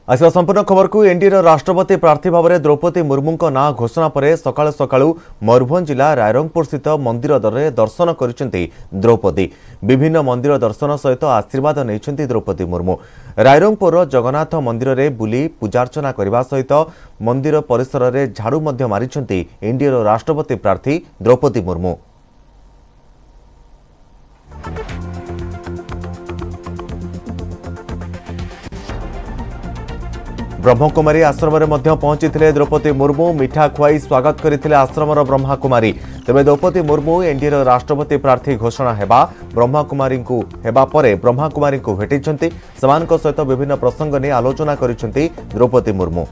आसवा संपूर्ण खबर को एनडीए राष्ट्रपति प्रार्थी भाव में द्रौपदी मुर्मू ना घोषणा पर सकाल सकाळू मयूरभंज जिला रायरंगपुर स्थित मंदिर दरे दर्शन करिसेंती द्रौपदी। विभिन्न मंदिर दर्शन सहित आशीर्वाद नहीं द्रौपदी मुर्मू। रायरंगपुर जगन्नाथ मंदिर में बुली पूजार्चना करने सहित मंदिर परिसर में झाड़ू मारिछंती एनडीए राष्ट्रपति प्रार्थी द्रौपदी मुर्मू। ब्रह्मकुमारी आश्रम में पहुंची द्रौपदी मुर्मू। मिठा खुआई स्वागत करते आश्रमर ब्रह्मकुमारी। तेज द्रौपदी मुर्मू एनडीए राष्ट्रपति प्रार्थी घोषणा हेबा ब्रह्मकुमारी ब्रह्मकुमारी भेटी सहित विभिन्न प्रसंग नहीं आलोचना करिसेंती द्रौपदी मुर्मू।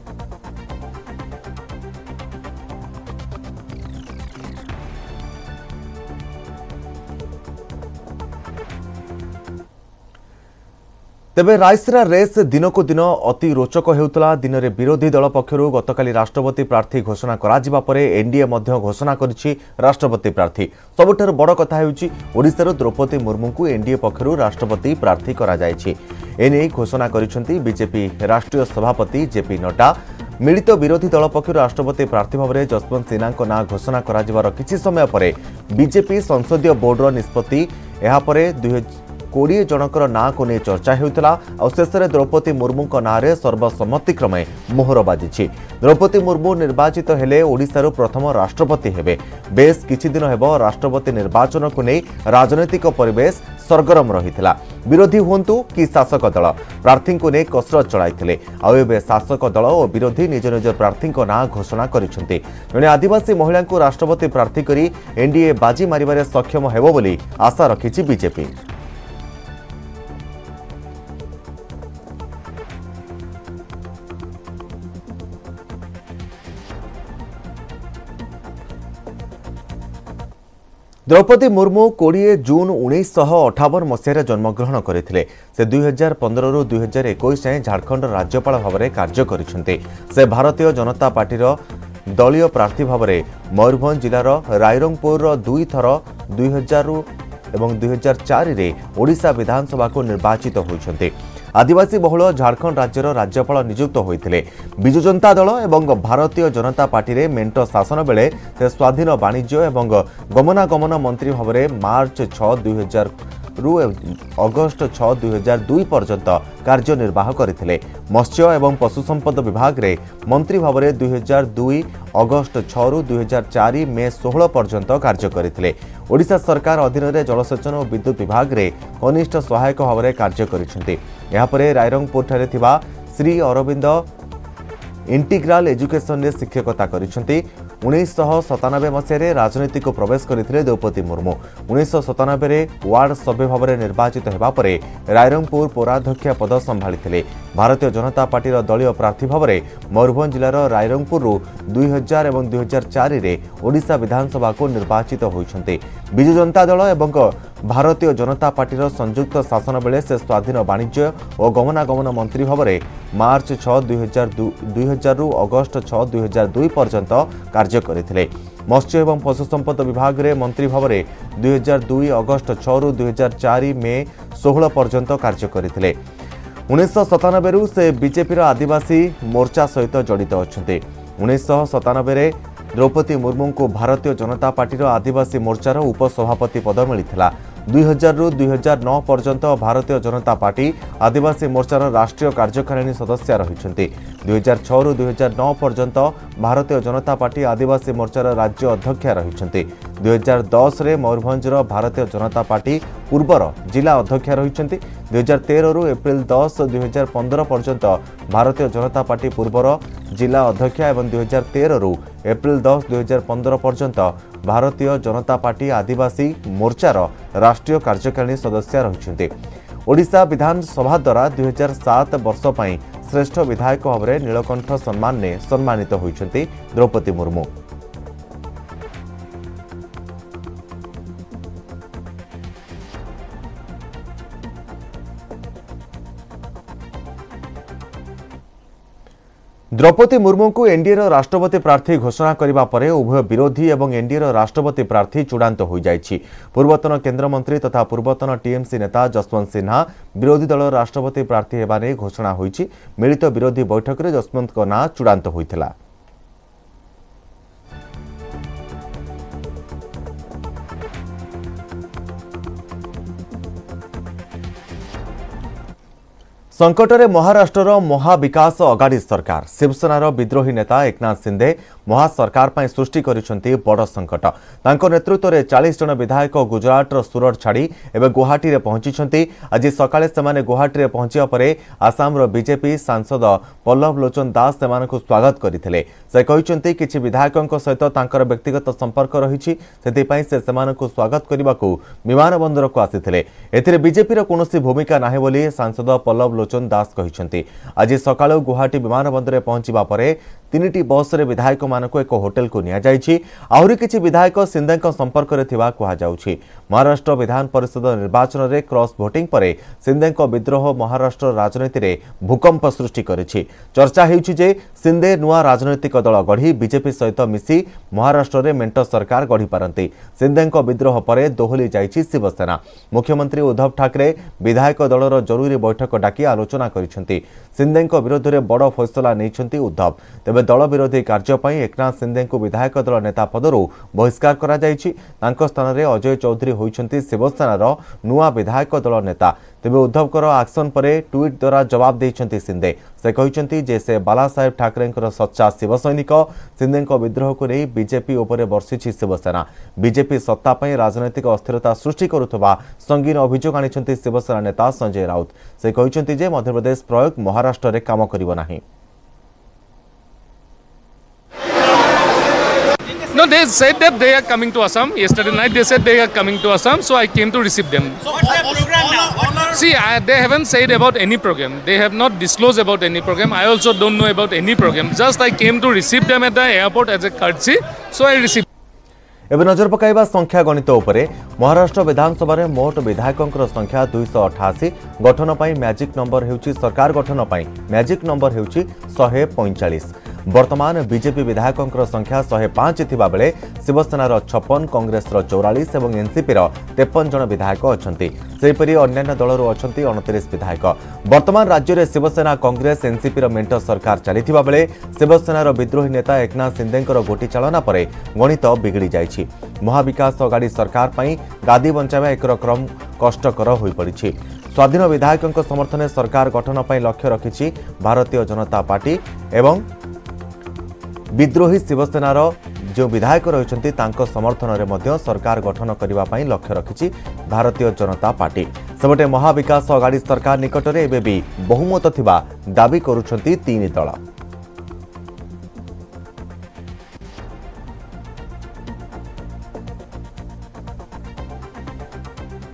तेबे रायसीना रेस दिन को दिन अति रोचक होउतला। दिन में विरोधी दल पक्षरु गतकाली राष्ट्रपति प्रार्थी घोषणा करा परे एनडीए मध्य घोषणा करिछि राष्ट्रपति प्रार्थी। सबुठारु बड़ कथा हेउछि ओडिशार द्रौपदी मुर्मू को एनडीए पक्षरु राष्ट्रपति प्रार्थी करा जायछि। एने घोषणा करिसेंती बीजेपी राष्ट्रीय सभापति जेपी नड्डा। मिलित विरोधी दल पक्षरु राष्ट्रपति प्रार्थी भाव में जसवंत सिन्हा ना घोषणा करा किछि समय परे बीजेपी संसदीय बोर्डर निष्पत्ति एहा परे 20 जनकर ना को नहीं चर्चा होता। शेष में द्रौपदी मुर्मू ना सर्वसम्मतिक्रमे मोहर बाजी। द्रौपदी मुर्मू निर्वाचित हेले ओडिशार प्रथम राष्ट्रपति हेबे। बेस किछि दिन हेबो राष्ट्रपति निर्वाचन को नहीं राजनैतिक परिवेश सरगरम रहिथिला। विरोधी हुंतु कि शासक दल प्रार्थी को नहीं कसरत चलाइथिले। आबे शासक दल और विरोधी निज निज प्रार्थी ना घोषणा करिसेंती। जणे आदिवासी महिला को राष्ट्रपति प्रार्थी करी एनडीए बाजी मारिबारे सक्षम हेबो बोली आशा रखिछि बीजेपी। द्रौपदी मुर्मू 20 जून 1958 मसीह जन्मग्रहण करते। से 2015 रु 2021 जाए झारखंड राज्यपाल भाव में कार्य करिसेंती। से भारतीय जनता पार्टी दलीय प्रार्थी भाव में मयूरभंज जिलार रायरंगपुर 2 थर 2000 एवं 2004 रे ओडिशा विधानसभा को निर्वाचित होइछन्ते। आदिवासी बहुल झारखंड राज्यर राज्यपाल नियुक्त होइथिले। बिजु जनता दल एवं भारतीय जनता पार्टी रे मेंट शासन बेले से स्वाधीन वाणिज्य एवं गमनागमन मंत्री भाव में मार्च 6 2000 रु अगस्त 6 2002 पर्यंत कार्यनिर्वाह करथिले। मत्स्य एवं पशु संपद विभाग रे मंत्री भाव में 2002 अगस्त 6 रु 2004 मे 16 पर्यंत कार्य करथिले। ओडिशा सरकार अधीन रे जलसेचन और विद्युत विभाग रे कनिष्ठ सहायक भाव में कार्य करिसेंती। यहाँ पर रायरंगपुर ठारे थिबा श्री अरविंद इंटीग्राल एजुकेशन रे शिक्षकता करिसेंती। 1997 मसीह राजनीतिक प्रवेश करथिले द्रौपदी मुर्मू। 1997 रे वार्ड सभ्य भाव में निर्वाचित हेबा परे रायरंगपुर पौराध्यक्ष पद संभाळिथिले। भारतीय जनता पार्टी दलीय प्रार्थी भाव में मयूरभंज जिलार रायरंगपुर 2000 एवं 2004 रे ओडिशा विधानसभा को निर्वाचित होइछन्ते। बिजु जनता दल एवं भारतीय जनता पार्टी संयुक्त शासन बेले से स्वाधीन वाणिज्य और गमनागमन मंत्री भाव में मार्च 6 2000 रु अगस्त 6 2002 पर्यंत कार्य करथिले। मत्स्य एवं पशु संपद विभाग रे मंत्री भाव में 2002 अगस्त 6 रु 2004 मे 16 पर्यंत कार्य करथिले। 1997 रु से बीजेपी आदिवासी मोर्चा सहित जड़ित अच्छा। 1997 रे द्रौपदी मुर्मू को भारतीय जनता पार्टी आदिवासी मोर्चार उपसभापति पद मिलता। 2000 रु 2009 पर्यंत भारतीय जनता पार्टी आदिवासी मोर्चार राष्ट्रीय कार्यकारिणी सदस्य रही। 2006 रु 2009 पर्यंत भारतीय जनता पार्टी आदिवासी मोर्चार राज्य अध्यक्ष रही। 2010 रे मयूरभंजर भारतीय जनता पार्टी पूर्वर जिला अध्यक्ष रही। 2013 रु एप्रिल 10 2015 पर्यंत भारतीय जनता पार्टी पूर्वर जिला अध्यक्ष एवं 2013 रु एप्रिल 10 2015 पर्यंत भारतीय जनता पार्टी आदिवासी मोर्चार राष्ट्रीय कार्यकारिणी सदस्य रही। ओडिशा विधानसभा द्वारा 2007 वर्ष पई श्रेष्ठ विधायक भाव में नीलकंठ सम्मान ने सम्मानित होइछन्ति द्रौपदी मुर्मू। द्रौपदी मुर्मू को एनडीए राष्ट्रपति प्रार्थी घोषणा करने पर उभय विरोधी और एनडीए राष्ट्रपति प्रार्थी चूड़ांत हो जाइछि। पूर्वतन केन्द्रमंत्री तथा पूर्वतन टीएमसी नेता जसवंत सिन्हा विरोधी दल राष्ट्रपति प्रार्थी हेबा नै घोषणा होइछि। मिलित विरोधी बैठक में जसवंत नाँ चूड़ांत होइथिला। संकटरे महाराष्ट्र महाविकास अगाड़ी सरकार शिवसेनार विद्रोही नेता एकनाथ शिंदे महासरकार पर सृष्टि करिसेंती बड़ संकट। तांको नेतृत्व में 40 जन विधायक गुजरातर सूरत छाड़ी एवं गुवाहाटी रे पहुंची। आज सकाळे सेमाने गुवाहाटी रे पहुंचिया परे आसामर बीजेपी सांसद पल्लव लोचन दास सेमानकु स्वागत करथिले। से कहिसेंती किछि विधायकक सहित तांकर व्यक्तिगत संपर्क रहिछि, सेथिपई से सेमानकु स्वागत करबाकू विमान बंदर को आसिथिले। एथिरे बीजेपी रो कोनोसी भूमिका नाही बोली सांसद पल्लव लोचन दास कहिसेंती। आज सकाळु गुवाहाटी विमान बंदर पहुंचीबा परे 3टी बस रे विधायक मानक एक होटेल को निया जाइछि। आहुरी किछि विधायक शिंदे संपर्क रे थिबा कहा जाउछि। महाराष्ट्र विधान परिषद निर्वाचन रे क्रॉस वोटिंग परे शिंदे विद्रोह महाराष्ट्र राजनीति रे भूकंप सृष्टि करिछि। चर्चा हेउछि जे शिंदे नुआ राजनैतिक दल गढ़ी बीजेपी सहित मिसी महाराष्ट्र रे मेंट सरकार गढ़ी पारंती। शिंदे विद्रोह परे दोहली जाइछि शिवसेना। मुख्यमंत्री उद्धव ठाकरे विधायक दलर जरूरी बैठक डाकी आलोचना करिसेंती। शिंदे विरोध में बड़ फैसला नैछंती उद्धव। तेबे दल विरोधी कार्य पई एकनाथ शिंदे को विधायक दल नेता पदरू बहिष्कार करा जाइछि। तांको स्थान रे अजय चौधरी होइछंती शिवसेनार नुआ विधायक दल नेता। तेबे उद्धवकर एक्शन परे ट्वीट द्वारा जवाब देइछंती शिंदे। से कहिछंती जे से बाला साहेब ठाकरेंकर सच्चा शिवसैनिक। शिंदे विद्रोह को नहीं बीजेपी उपरे बर्षिछि शिवसेना। बीजेपी सत्ता पई राजनैतिक अस्थिरता सृष्टि करुथबा संगीन अभियोग आनिछंती शिवसेना नेता संजय राउत। से कहिछंती जे मध्यप्रदेश प्रयोग महाराष्ट्र रे काम करिवो नाही। No, they said that they are coming to Assam. Yesterday night they said they are coming to Assam, so I came to receive them. So what's their program now? See, they haven't said about any program. They have not disclosed about any program. I also don't know about any program. Just I came to receive them at the airport as a courtesy, so I received. एवं नजर पकाइबा संख्या गणित उपरे महाराष्ट्र विधानसभा रे मोट विधायकों संख्या 288। गठन पाई मैजिक नंबर हेउची सरकार गठन पाई मैजिक नंबर हेउची 145। वर्तमान बीजेपी विधायकों संख्या 105 थिबा बेले शिवसेनार 56, कांग्रेस 44 और एनसीपी 53 जन विधायक अछंती। सेहिपरि अन्य दलर अछंती 29 विधायक। वर्तमान राज्य में शिवसेना कांग्रेस एनसीपी मेंट सरकार चलिथिबा बेले शिवसेनार विद्रोही नेता एकनाथ शिंदेकर गोटी चालना परे गणित बिगड़ी जाइछि। महाविकास अगाड़ी सरकार पई गादी बंचावा एक रकम कष्टकर होई पड़िछि। स्वाधीन विधायकों समर्थन सरकार गठन पई लक्ष्य रखिछि भारतीय जनता पार्टी एवं विद्रोही शिवसेनार जो विधायक रहिछंती तांको समर्थन रे मध्य सरकार गठन करिबा पई लक्ष्य रखिछि भारतीय जनता पार्टी। सबटे महाविकास अगाड़ी सरकार निकट रे एबे भी बहुमत थिबा दाबी करूछंती 3 दल।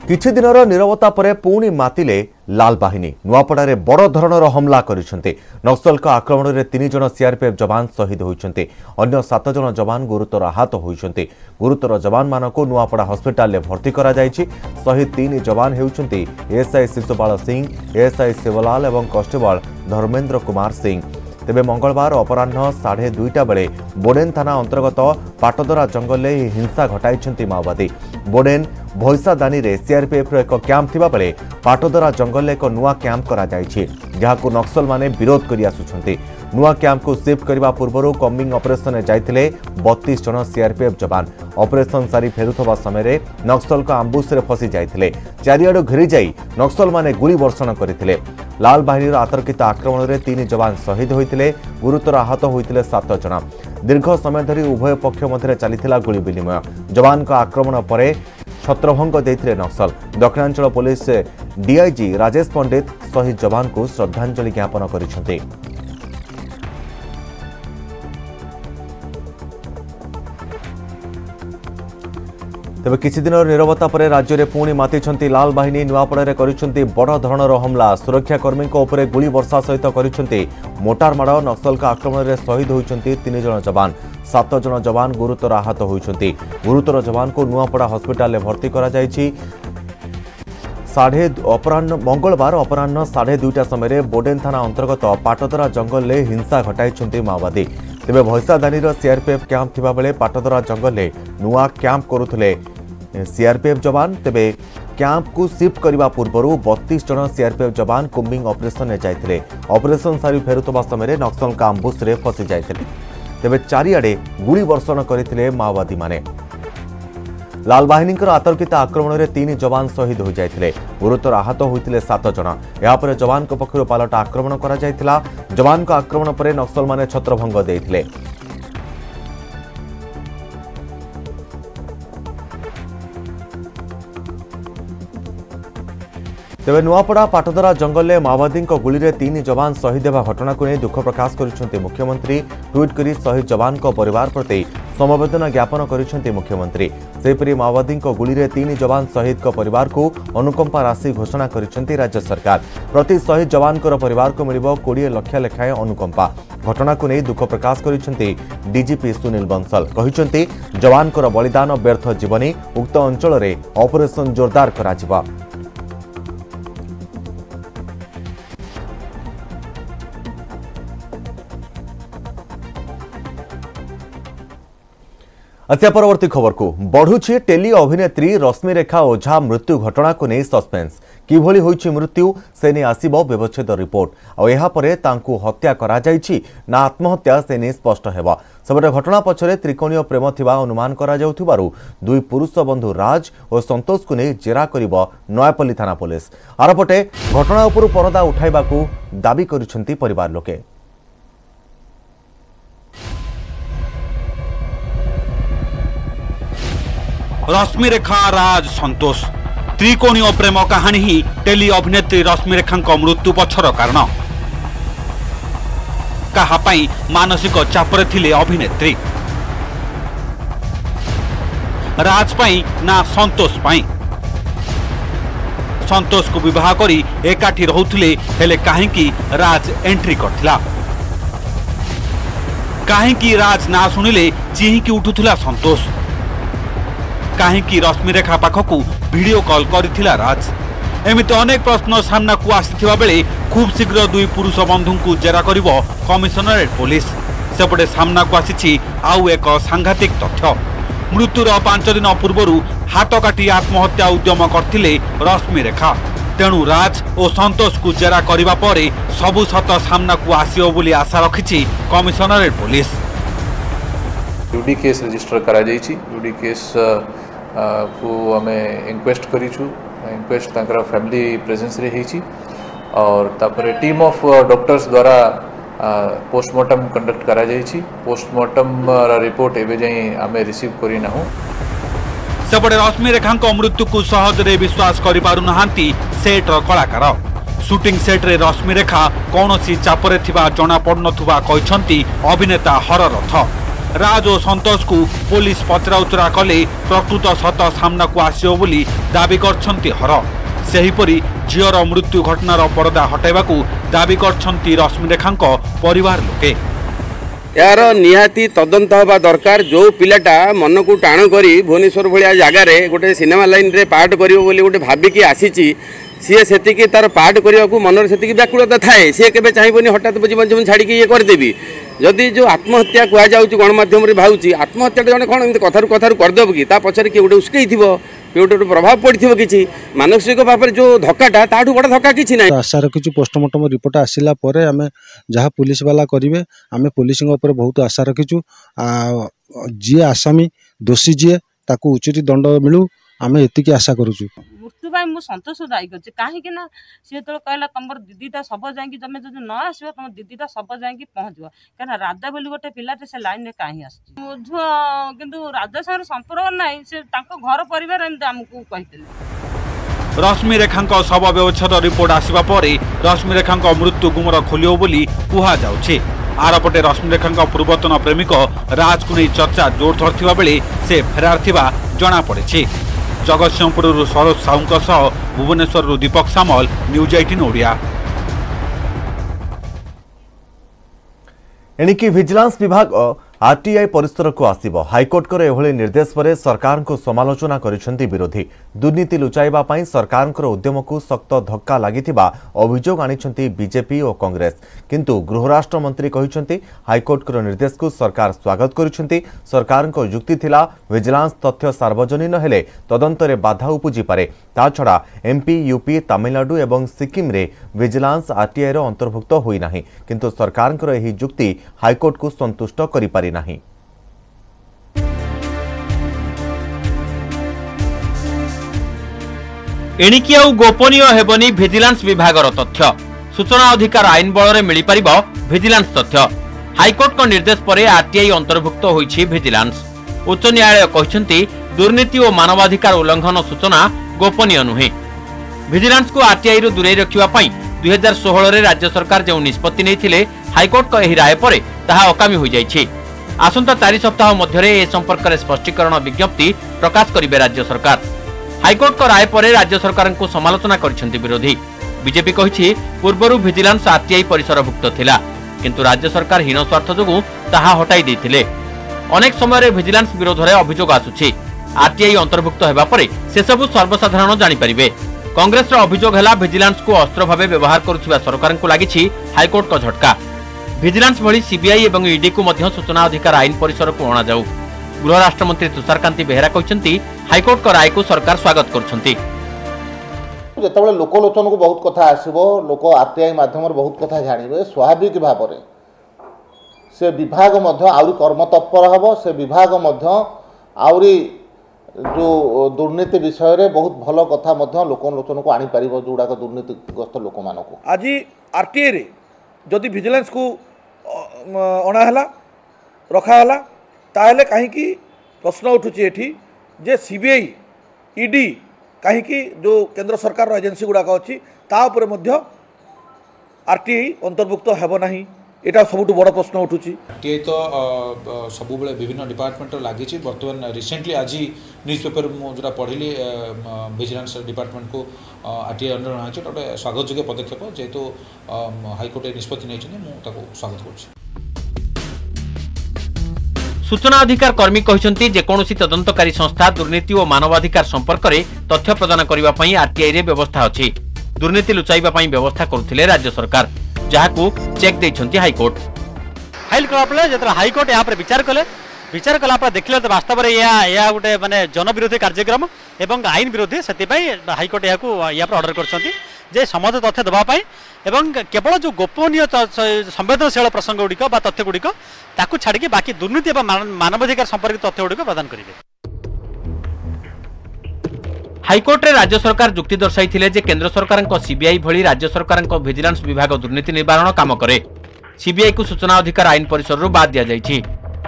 किछि दिनर निरवता परे पुणी मातिले लाल बाहिनी नुआपड़ारे बड़ धरणर हमला करिसेंती। नक्सल आक्रमण में 3 जन सीआरपीएफ जवान शहीद होइछंती। अन्य 7 जन जवान गुरुतर आहत होइछंती। गुरुतर जवान मानको नुआपड़ा हॉस्पिटल में भर्ती करा जाइछि। शहीद 3 जवान हेउछंती एएसआई शिशुपाल सिंह, एएसआई शिवलाल और कांस्टेबल धर्मेंद्र कुमार सिंह। तेबे मंगलवार अपराह्न 2:30 बेले बोडेन थाना अंतर्गत पाटदरा जंगल में हिंसा घटाई माओवादी। बोडेन भैसादानी रे सीआरपीएफ एक कैंप थिबा बेले पाटदरा जंगल एक नुआ कैंप करा जाइछि, जहां नक्सल माने विरोध करि आसुछंती। नुआ कैंप को शिफ्ट करबा पूर्व कम्बिंग ऑपरेशन में जाइथिले 32 जन सीआरपीएफ जवान। ऑपरेशन सारी फेरुथबा समय नक्सल का आंबुश रे फसी जाइथिले। चारियाडो घेरी जाई नक्सल माने गुली वर्षण करथिले। लाल बाहिनीर आतर्कित आक्रमण में 3 जवान शहीद होइथिले। गुरुतर आहत होइथिले 7 जन। दीर्घ समय धरी उभय पक्ष मध्य चलिथिला गुली विनिमय। जवान का आक्रमण परे छत्रभंग देथिले नक्सल। दक्षिणांचल पुलिस डीआईजी राजेश पंडित शहीद जवान को श्रद्धांजलि ज्ञापन करिसेंती। तेबे किछि दिन निरवता परे राज्य में पुणी मातिछंती लाल बाहिनी नुआपड़ारे करिसेंती बड़ धरणर हमला। सुरक्षाकर्मी उपरे गुली वर्षा सहित करिसेंती मोटार माड़। नक्सल आक्रमण में शहीद होइछंती 3 जन जवान। 7 जन जवान गुरुतर आहत होइछंती। गुरुतर जवान को नुआपड़ा हॉस्पिटल में भर्ती करा जाइछि। मंगलवार अपराह 2:30 समय बोडेन थाना अंतर्गत पाटदरा जंगल में हिंसा घटाई माओवादी। तेज भैसादानी सीआरपीएफ कैंप थिबा बेले पाटदरा जंगल में नुआ कैंप करुले सीआरपीएफ जवान। तेबे कैंप को शिफ्ट करने पूर्व 32 जन सीआरपीएफ जवान कुंबिंग ऑपरेशन में जाते। ऑपरेशन सारी फेरुवा समय नक्सल आंबुश में फसी जाते। तेबे चारिआडे गुली वर्षण करते माओवादी माने। लाल बाहिनी आतर्कित आक्रमण में 3 जवान शहीद हो जाते। गुरुतर आहत होते 7 जन। यापर जवान पक्षर पालट आक्रमण करा जायतिला। जवान आक्रमण पर नक्सल माने छत्रभंग देइथिले। तेज नुआपड़ा पाटदरा जंगल में माओवादी गुली में 3 जवान शहीद होगा घटना को नहीं दुख प्रकाश कर मुख्यमंत्री। ट्वीट कर शहीद जवान परिवार प्रति समवेदना ज्ञापन कर मुख्यमंत्री। सेपरी माओवादी गुली में 3 जवान शहीद परिवार को अनुकंपा राशि घोषणा कर राज्य सरकार। प्रति शहीद जवान परिवार को मिल 20 लाख लेखाएं अनुकंपा। घटना को नहीं दुख प्रकाश कर डीजीपी सुनील बंसल कहते जवान बलिदान व्यर्थ जीवनी। उक्त अंचल में ऑपरेशन जोरदार करा। अच्छा परवर्ती खबर को बढ़ुछि टेली अभिनेत्री रश्मिरेखा ओझा मृत्यु घटना को नहीं सस्पेंस। किभली होइछि मृत्यु से नहीं आसीबो व्यवच्छेद रिपोर्ट और यहा परे तांकु हत्या करा जाइछि ना आत्महत्या से नहीं स्पष्ट हेबा। सबरे घटना पछरे त्रिकोणीय प्रेम थिबा अनुमान करा जाउथिबारु 2 पुरुष बंधु राज और संतोष को नहीं जेरा करिबो नयापल्ली थाना पुलिस। आरपटे घटना उपरु परदा उठाइबाकू दाबी करिसेंती परिवार लोके। रश्मिरेखा राज संतोष त्रिकोणीय प्रेम कहानी ही टेली अभिनेत्री रश्मिरेखा मृत्यु पछर कारण। कहापाई मानसिक चापरे थिले अभिनेत्री राज पाई ना संतोष पाई। संतोष को विवाह करी एकाठी रहुथिले हेले काहेकि राज एंट्री करथिला। काहेकि राज ना सुनिले चिहिकी उठुथिला संतोष। काहेकि रश्मिरेखा पाखकू वीडियो कॉल करथिला राज। एमिति अनेक प्रश्न सामना को आसीथिबा बेले खूब शीघ्र 2 पुरुष बंधु को जेरा करिवो कमिशनरेट पुलिस। सेपटे सामना को आसीछि आउ एक सांघातिक तथ्य। मृत्युर 5 दिन पूर्व हाथ काटी आत्महत्या उद्यम करथिले रश्मिरेखा। तेणु राज और संतोष को जेरा करिबा परे सबु सत सामना को आसीओ बोली आशा रखिछि commissionerate police. U D case register करा जाइछि। यूडी केस को हमें इंक्वेस्ट करिछु। इंक्वेस्ट तांकर फैमिली प्रेजेंस रे हेछि और तापरे टीम ऑफ डॉक्टर्स द्वारा पोस्टमार्टम कंडक्ट करा जाइछि। पोस्टमार्टम रिपोर्ट एबे जाई हमें रिसीव करि नाहु। सेपटे रश्मिरेखा मृत्यु को सहज रे विश्वास करि पारु नहांती सेट रो कलाकार। शूटिंग सेट रे रश्मिरेखा कोनोसी चापरे थिबा जणा पडनथुबा कहिसंती अभिनेता हररथ। राज और संतोष को पुलिस पचराउचरा कले प्रकृत सत सामना को आसियो बोली दाबी करछंती हर। सेहीपरि झीर मृत्यु घटनार पर्दा हटाइबाकू दाबी करछंती रश्मिरेखा परिवार लोके। यार निहाती तदंत हवा दरकार। जो पिलाटा मन को टाण करी भुवनेश्वर भाया जगार गोटे सिनेमा लाइन रे पार्ट करियो बोली गोटे भाबिकी आसीची सी से तार पार्ट करने को मनर से व्याकुलता थाए। सी के चाहबनी हठात बुझी छाड़ी ये करदेवी। जदि जो आत्महत्या कहुच्छी गणमाध्यम भावुँ आत्महत्या जन कौन एम कथार कथार करदेव कि पचर किए गोटे उस्कई थी गोटे प्रभाव पड़ो कि मानसिक भाव में जो धक्काटा ताठू बड़ा धक्का किसी ना। आशा रखी पोस्टमार्टम रिपोर्ट आसला आम जहाँ पुलिस वाला करेंगे आम पुलिस बहुत आशा रखीचु। जी आसामी दोषी जी ताकू उचित दंड मिलू आम एति आशा करुचु। मृत्यु मु संतोष दायी कर कहीं सी जो कहला तुम दीदीटा सब जाकि तुम जो न आस तुम दीदीटा सब जाकि पहुँचो क्या राधा बोली गोटे पिलाटे से लाइन में कहीं आस किंतु राधा सागर संपर्क ना से घर परिवार आमको कहते। रश्मिरेखा शव व्यवच्छेद रिपोर्ट आसवा पर रश्मिरेखा मृत्यु गुमर खोलियो बोली कहुच्छे। आरपटे रश्मिरेखा पूर्वतन प्रेमिक राज को नहीं चर्चा जोर धरथिबा बेले से फेरार थिबा जणा पड़े। जगतसिंहपुर सरोज साहू भुवनेश्वर दीपक सामल न्यूज 18 ओडिया। एणिकी विजिलेंस विभाग आरटीआई परिसर को आसिबो हाईकोर्ट एभली निर्देश पर सरकार को समालोचना करिसेंती विरोधी दुर्नीति लुचाइबा पई सरकार उद्यम को सख्त धक्का लागिथिबा अभियोग आनिछंती बीजेपी और कांग्रेस किंतु गृहराष्ट्र मंत्री कहिसेंती हाईकोर्ट निर्देश को सरकार स्वागत करिसेंती सरकार को युक्ति थिला विजिलेंस तथ्य सार्वजनीन हेले तदंतरे बाधा उपजी पारे ता छड़ा एमपी यूपी तमिलनाडु एवं सिक्किम रे विजिलेंस आरटीआई रो अंतर्भुक्त होई नाही किंतु सरकार एही युक्ति हाईकोर्ट को संतुष्ट करि पारि नाही। एणिकी आउ गोपनीय हेबनी विजिलेंस विभागर तथ्य सूचना अधिकार आईन बल मिल पार विजिलेंस तथ्य हाईकोर्ट को निर्देश पर आरटीआई अंतर्भुक्त होईछि विजिलेंस उच्च न्यायालय कहते दुर्नीति और मानवाधिकार उल्लंघन सूचना गोपनीय नुहे विजिलेंस को आरटीआई रु दूरे रखिबा 2016 रे राज्य सरकार जो निष्पत्ति नहीं हाईकोर्ट को यही राय पर ताहा अकामी हो जाइछि आसंता 4 सप्ताह मध्य ए संपर्क में स्पष्टीकरण विज्ञप्ति प्रकाश करिवे राज्य सरकार हाईकोर्ट को राय पर राज्य सरकार को समालोचना करिसेंती विरोधी बीजेपी कहिछि पूर्वरु विजिलेंस आरटीआई परिसरभुक्त थिला किंतु राज्य सरकार हीन स्वार्थ जोगु ताहा हटाई देथिले अनेक समय विजिलेंस विरोध में अभियोग आसुछि आरटीआई अंतर्भुक्त हेबा परे से सबु सर्वसाधारण जानि परिबे कांग्रेस अभियोग है विजिलेंस को अस्त्र भाव व्यवहार करुवा सरकार को लगी हाईकोर्ट का झटका विजिलेंस भली सीबीआई और ईडी को मध्य सूचना अधिकार आईन परिसर को अणा जाऊ गृह राष्ट्रमंत्री तुषारकांति बेहेरा कहते हाईकोर्ट का राय को सरकार स्वागत करछंती जेतेबेले लोकलोचन को बहुत कथा आसीबो लोक आरटीआई माध्यम बहुत कथा जानिबे स्वाभाविक भाव में से विभाग मध्य आउरी कर्मतत्पर हबो से विभाग मध्य आउरी जो दुर्नीति विषय रे बहुत भल कथा मध्य लोकलोचन को आनी पारिबो जोड़ाक दुर्नीतिग्रस्त लोक मानक आज आरटीआई रे जदि विजिलेंस को अणाला रखाला ताहले कहीं प्रश्न उठुची एठी जे सीबीआई ईडी कहीं जो केंद्र सरकार एजेंसी गुड़ाक अच्छी तापर आरटीआई अंतर्भुक्त हेब नहीं यहाँ सब बड़ प्रश्न उठुची आरटीआई तो सब विभिन्न डिपार्टमेंट लगी बर्तमान रिसेंटली आज न्यूज पेपर मुझे पढ़ी विजिलेंस डिपार्टमेंट को आरटीआई अंडर अणाई गोटे स्वागत योग्य पदक्षेप जेहेतु हाईकोर्ट निष्पत्ति नहीं स्वागत कर सूचना अधिकार कर्मी कहते जेकोसी तदंतकारी संस्था दुर्नीति और मानवाधिकार संपर्क में तथ्य प्रदान करने आरटीआई रे व्यवस्था अच्छी दुर्नीति लुचाइबा व्यवस्था करुथिले राज्य सरकार जहां चेक देइछंती हाईकोर्ट हाईकोर्ट यहाँ पर विचार कला देखले तो वास्तव में यह गोटे माने जन विरोधी कार्यक्रम एवं आईन विरोधी से हाईकोर्ट यहाँ ऑर्डर कर समस्त तथ्य देवाई एवं केवल जो गोपनीय संवेदनशील प्रसंग गुड़िक तथ्य गुड़िक ताकू छाड़ी बाकी दुर्नीति एवं मानवाधिकार संपर्कित तथ्य गुड़िक प्रदान करेंगे। हाईकोर्ट रे राज्य सरकार युक्ति दर्शाई केंद्र सरकार सीबीआई भली राज्य सरकार विजिलेंस विभाग दुर्नीति निवारण काम करे सीबीआई को सूचना अधिकार आईन परिसर बाद दि जाइछि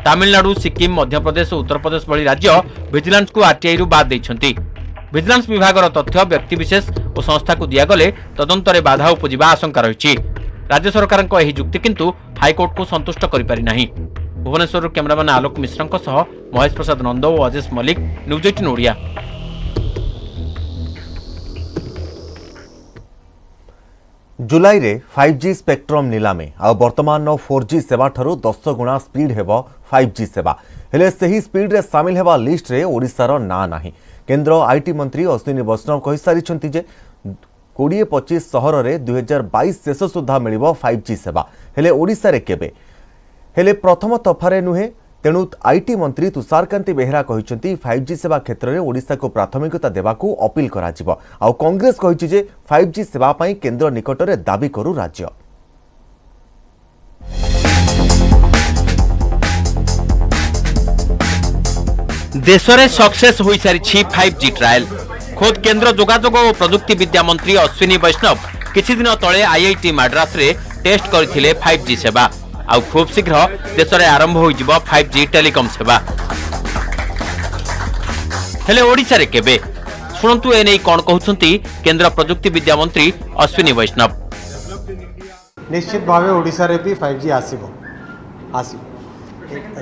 तमिलनाडु सिक्किम मध्यप्रदेश और उत्तर प्रदेश भली राज्य विजिलेंस को आरटीआई रु बाद देइछंती विजिलेंस विभाग तथ्य व्यक्तिविशेष और संस्था को दिगले तदंतरे बाधा उपजिबा आशंका रही राज्य सरकार युक्ति किंतु हाईकोर्ट को संतुष्ट करि भुवनेश्वर कैमरामैन आलोक मिश्र महेश प्रसाद नंद और अजेश मल्लिक न्यूज 18 ओडिया। जुलाई रे 5G स्पेक्ट्रम नीलामे आ वर्तमान 4G सेवा ठारू 10 गुणा स्पीड हेबो 5G सेवा हेले सही स्पीड रे शामिल हेबा लिस्ट रे ओडिसार ना नाही केंद्र आईटी मंत्री अश्विनी वैष्णव कहि सारिछंती जे 20-25 सहर रे 2022 शेष सुधा मिलिबो 5G सेवा हेले ओडिसा रे केबे हेले प्रथम तफारे नुहे तेणु आईटी मंत्री तुषारकांति बेहेरा कहिसेंती 5G सेवा क्षेत्र में ओडिशा को प्राथमिकता देवाकू अपील कराजिबो आ कांग्रेस कहिछि जे 5G सेवा पई केंद्र निकट रे दाबी करू राज्य देश में सक्सेस हो सारी 5G ट्रायल खोद केंद्र जोगाजोग और प्रजुक्ति विद्या मंत्री अश्विनी वैष्णव किछि दिन तले आईआईटी मद्रास रे टेस्ट करथिले 5G सेवा आ खूब शीघ्र देश में आरंभ हो 5G टेलीकॉम सेवा हेले ओडिशा रे केबे सुनंतु एने कोन कहउछंती केंद्र प्रजुक्ति विद्या मंत्री अश्विनी वैष्णव निश्चित भावे ओडिशा रे भी 5G आसी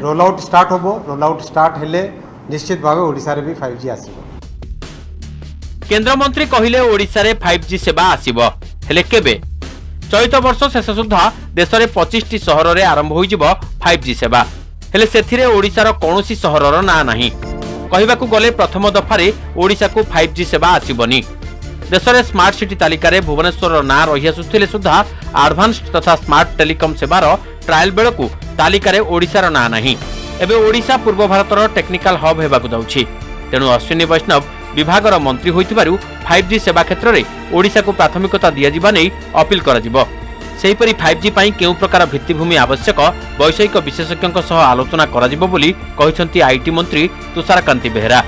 रोल आउट स्टार्ट होबो रोल आउट स्टार्ट हेले निश्चित भावे ओडिशा रे भी 5G आसीबो केंद्र मंत्री कहिले ओडिशा रे 5G सेवा आसीबो हेले केबे चलित वर्ष शेष सुधा देश में 25 सहर में आरंभ हो 5G सेवा हेले सेथिरे ओडिशार कौनसी सहरर ना नाही। कहबाकू गले प्रथम दफारे ओडिशा को 5G सेवा आसीबनी। देश में स्मार्ट सिटी तालिकार भुवनेश्वर ना रही आसुथिले सुधा एडवांस्ड तथा स्मार्ट टेलीकॉम सेवार ट्रायल बेलू तालिकार ओडिशार ना नाही। एबे ओडिशा पूर्व भारतर टेक्निकल हब हेबाकू जाउछि। तेणु अश्विनी वैष्णव विभागर मंत्री होइतिबारु 5G सेवा क्षेत्र में ओडिशा को प्राथमिकता दियाजिबा नै अपील कराजिबो। सेहिपरि 5G पई केउ प्रकार भित्तिभूमि आवश्यक वैषयिक विशेषज्ञों सह आलोचना कराजिबो बोली कहिसंती आईटी मंत्री तुषारकांति बेहेरा।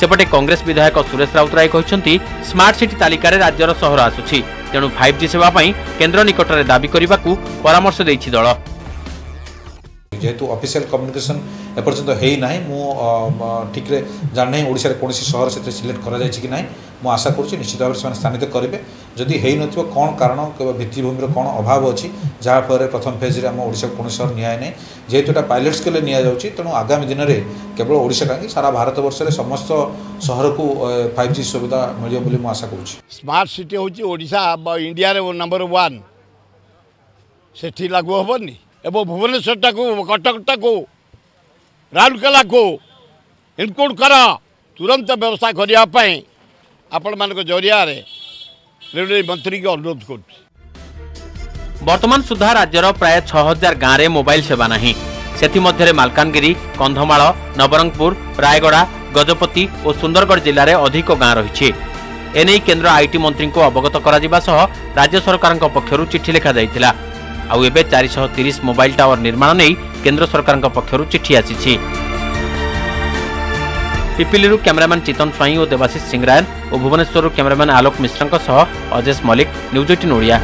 सेपटे कांग्रेस विधायक सुरेश राउतराय कहिसंती स्मार्ट सिटी तालिकार राज्यर सहर आसुछि। तेणु 5G सेवा पई केंद्र निकटरे दाबी करिबाकू परामर्श दैछि दल। जेहेतु ऑफिशियल कम्युनिकेशन एपर्यंत है ना मु ठीक रे जाने ओडिसा रे कोनसी शहर से सिलेक्ट करा जाय कि ना मु आशा करूँ निश्चित भाव से स्थानित करेंगे जदि है न कौन कारण भित्तिभूमि कौन अभाव अच्छी जहाँफल प्रथम फेज रे आम ओडिशा को शहर निया ना जेहेतु एटा पायलट स्केल नि जाऊँगी तेणु आगामी दिन में केवल ओडिशा कहीं सारा भारत वर्ष में समस्त शहर को 5G सुविधा मिले बोली मु आशा करूँ। स्मार्ट सिटी हूँ ओडिशा इंडिया रे नंबर 1 सेठी लागू हेनी एवं भुवनेश्वर को कटकटा को राउरकेला को इनक्लूड कर तुरंत व्यवस्था करने आपण मान जरिया रेलवे मंत्री को अनुरोध कर। वर्तमान सुधा राज्यर प्राय 6000 गाँव में मोबाइल सेवा नहीं। से मालकानगिरी, कंधमाल, नवरंगपुर, रायगड़ा, गजपति और सुंदरगढ़ जिले में अधिक गाँव रही। एने केंद्र आईटी मंत्री को अवगत करा सह राज्य सरकार पक्षरु चिठी लिखा जाइथिला। आउ एबे 430 मोबाइल टावर निर्माण नहीं केंद्र सरकार पक्षरु चिठी आसी। पिपिली कैमरामैन चितन स्वाई और देवाशीष सिंगरायन और भुवनेश्वर कैमरामैन आलोक मिश्र सह अजेश मलिक, न्यूज 18 ओडिया।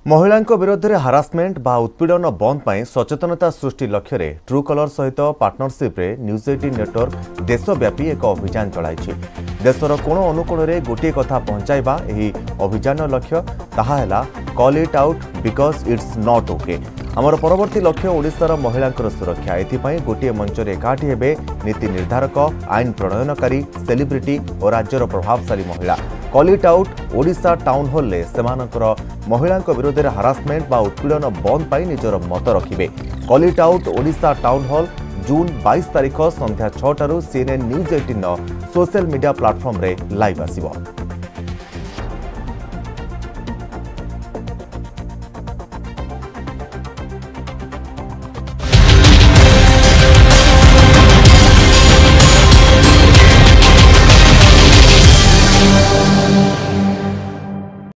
महिलांको विरोध में हारासमेंट बा उत्पीड़न बंद पाई सचेतनता सृष्टि लक्ष्य रे ट्रू कलर सहित पार्टनरशिप रे न्यूज 18 नेटवर्क देशव्यापी एक अभियान चलाई। देशर कोण अनुकोण रे गोटे कथा पहुंचाइबा एही अभियान लक्ष्य ताहा हैला call it out because it's not okay. आमर परवर्ती लक्ष्य ओडिशार महिलांकर सुरक्षा। एथिपाई गोटे मंच रे एकाठी हेबे नीति निर्धारक, आईन प्रणयनकारी, सेलिब्रिटी और राज्यर प्रभावशाली महिला। Call it out Odisha town hall ले सेमानकर महिलांको विरोध में हारासमेंट बा उत्पीड़न बंद पाई निजर मत रखिबे। Call it out Odisha town hall June 22 तारिख संध्या 6 टारू CNN news 18 social media platform रे लाइव आसिबो।